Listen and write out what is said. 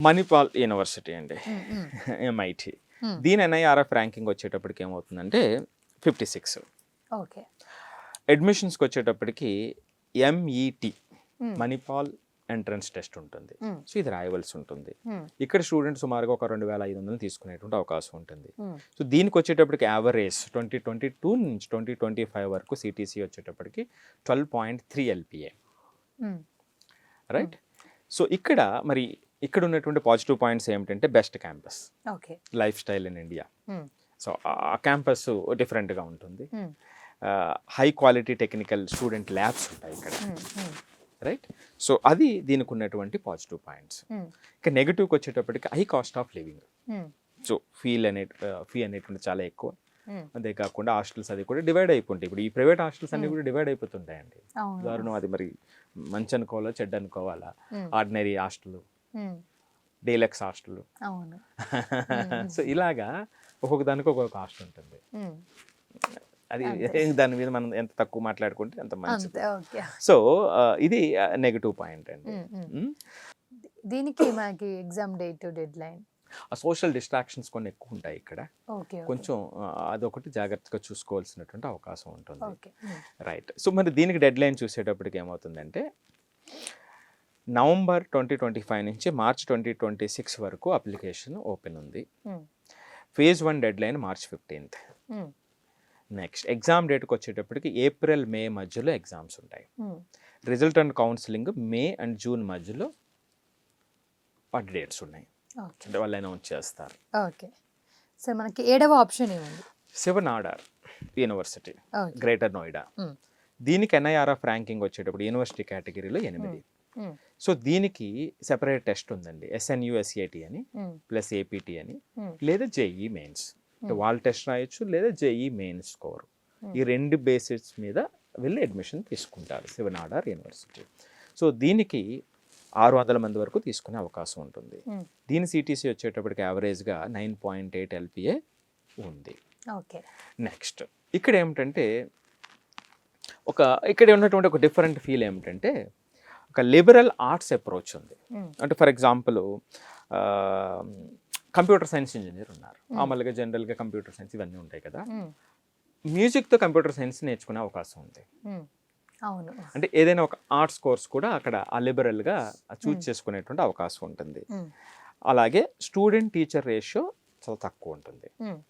Manipal university అండి, హ్మ్. హ్మ్. ఎంఐటి. హ్మ్. దీని ఎన్ఐఆర్ఎఫ్ ర్యాంకింగ్ వచ్చేటప్పటికి ఏమవుతుందంటే 56. ఓకే. అడ్మిషన్స్కి వచ్చేటప్పటికి ఎంఈటి హ్మ్. మణిపాల్ ఎంట్రన్స్ టెస్ట్ ఉంటుంది. హ్మ్. సో ఇది రాయవలసి ఉంటుంది. హ్మ్. ఇక్కడ స్టూడెంట్స్ సుమారుగా ఒక 2500 తీసుకునేటువంటి అవకాశం ఉంటుంది. హ్మ్. సో దీనికి వచ్చేటప్పటికి యావరేజ్ 2022 నుంచి 2025 వరకు సిటీసీ వచ్చేటప్పటికి 12.3 ఎల్పిఏ, హ్మ్. రైట్. సో ఇక్కడ మరి ఇక్కడ ఉన్నటువంటి పాజిటివ్ పాయింట్స్ ఏమిటంటే best campus, okay. Life style in India. హ్మ్. సో ఆ క్యాంపస్ డిఫరెంట్గా ఉంటుంది. హ్మ్. High quality technical student labs ఉంటాయి ఇక్కడ, హ్మ్. హ్మ్. రైట్. సో అది దీనికి ఉన్నటువంటి పాజిటివ్ పాయింట్స్. హ్మ్. ఇక నెగిటివ్కి వచ్చేటప్పటికి హై కాస్ట్ ఆఫ్ లివింగ్. హ్మ్. సో ఫీ అనేటువంటి చాలా ఎక్కువ. హ్మ్. అంతేకాకుండా హాస్టల్స్ అది కూడా డివైడ్ అయిపోతాయి. ఇప్పుడు ఈ ప్రైవేట్ హాస్టల్స్ అన్ని కూడా డివైడ్ అయిపోతుంటాయండి. అవును. దారుణం. అది మరి మంచి అనుకోవాలా చెడ్డ అనుకోవాలా? హ్మ్. ఆర్డినరీ హాస్టల్, హ్మ్. Deluxe hostel. అవును. సో ఇలాగా ఒక్కొక్క దానికి ఒక్కొక్క కాస్ట్ ఉంటుంది. హ్మ్. అది అంతే. దాని మీద మనం ఎంత తక్కువ మాట్లాడుకుంటే అంత మంచిది. అంతే. ఓకే. సో ఇది నెగిటివ్ పాయింట్ అండి. హ్మ్. హ్మ్. మ్? దీనికి మనకి ఎగ్జామ్ డేట్ డెడ్ లైన్. ఆ సోషల్ డిస్ట్రాక్షన్స్ కొన్ని ఎక్కువ ఉంటాయి ఇక్కడ. ఓకే. ఓకే. కొంచెం అదొకటి జాగ్రత్తగా చూసుకోవాల్సినటువంటి అవకాశం ఉంటుంది, ఓకే. హ్మ్. రైట్. సో మరి దీనికి డెడ్ లైన్ చూసేటప్పటికి ఏమవుతుందంటే నవంబర్ 2025 నుంచి మార్చ్ 2026 వరకు అప్లికేషన్ ఓపెన్ ఉంది. హ్మ్. Phase 1 dead line March 15th. హ్మ్. నెక్స్ట్ ఎగ్జామ్ డేట్కి వచ్చేటప్పటికి ఏప్రిల్ మే మధ్యలో ఎగ్జామ్స్ ఉంటాయి. హ్మ్. Result and counselling May and June మధ్యలో వాటి డేట్స్ ఉన్నాయి. ఓకే. అంటే వాళ్ళు అనౌన్స్ చేస్తారు. ఓకే. సార్ మనకి 7వ ఆప్షన్ ఏముంది? Shiv Nadar university, okay. Greater Noida. హ్మ్. దీనికి ఎన్ఐఆర్ఎఫ్ ర్యాంకింగ్ వచ్చేటప్పుడు యూనివర్సిటీ కేటగిరీలో 8. హ్మ్. సో దీనికి సెపరేట్ టెస్ట్ ఉందండి, ఎస్ఎన్యుఎస్ఏటి అని హ్మ్. ప్లస్ ఏపీటీ అని, హ్మ్. లేదా జేఈ మెయిన్స్. అంటే వాళ్ళు టెస్ట్ రాయొచ్చు లేదా జేఈ మెయిన్ స్కోర్. ఈ 2 బేసిస్ మీద వెళ్ళి అడ్మిషన్ తీసుకుంటారు శివనాడార్ యూనివర్సిటీ. సో దీనికి 600 మంది వరకు తీసుకునే అవకాశం ఉంటుంది. హ్మ్. దీని సిటీసీ వచ్చేటప్పటికి యావరేజ్గా 9.8 ఎల్పిఏ ఉంది. ఓకే. నెక్స్ట్ ఇక్కడ ఏమిటంటే ఇక్కడ ఉన్నటువంటి ఒక డిఫరెంట్ ఫీల్ ఏమిటంటే ఒక లిబరల్ ఆర్ట్స్ అప్రోచ్ ఉంది. హ్మ్. అంటే for example computer science engineer ఉన్నారు, మామూలుగా జనరల్గా కంప్యూటర్ సైన్స్ ఇవన్నీ ఉంటాయి కదా. హ్మ్. మ్యూజిక్తో కంప్యూటర్ సైన్స్ నేర్చుకునే అవకాశం ఉంది. హ్మ్. అవును. అంటే ఏదైనా ఒక ఆర్ట్స్ కోర్స్ కూడా అక్కడ ఆ లిబరల్గా చూజ్ చేసుకునేటువంటి అవకాశం ఉంటుంది. హ్మ్. అలాగే స్టూడెంట్ టీచర్ రేషియో చాలా తక్కువ ఉంటుంది. హ్మ్.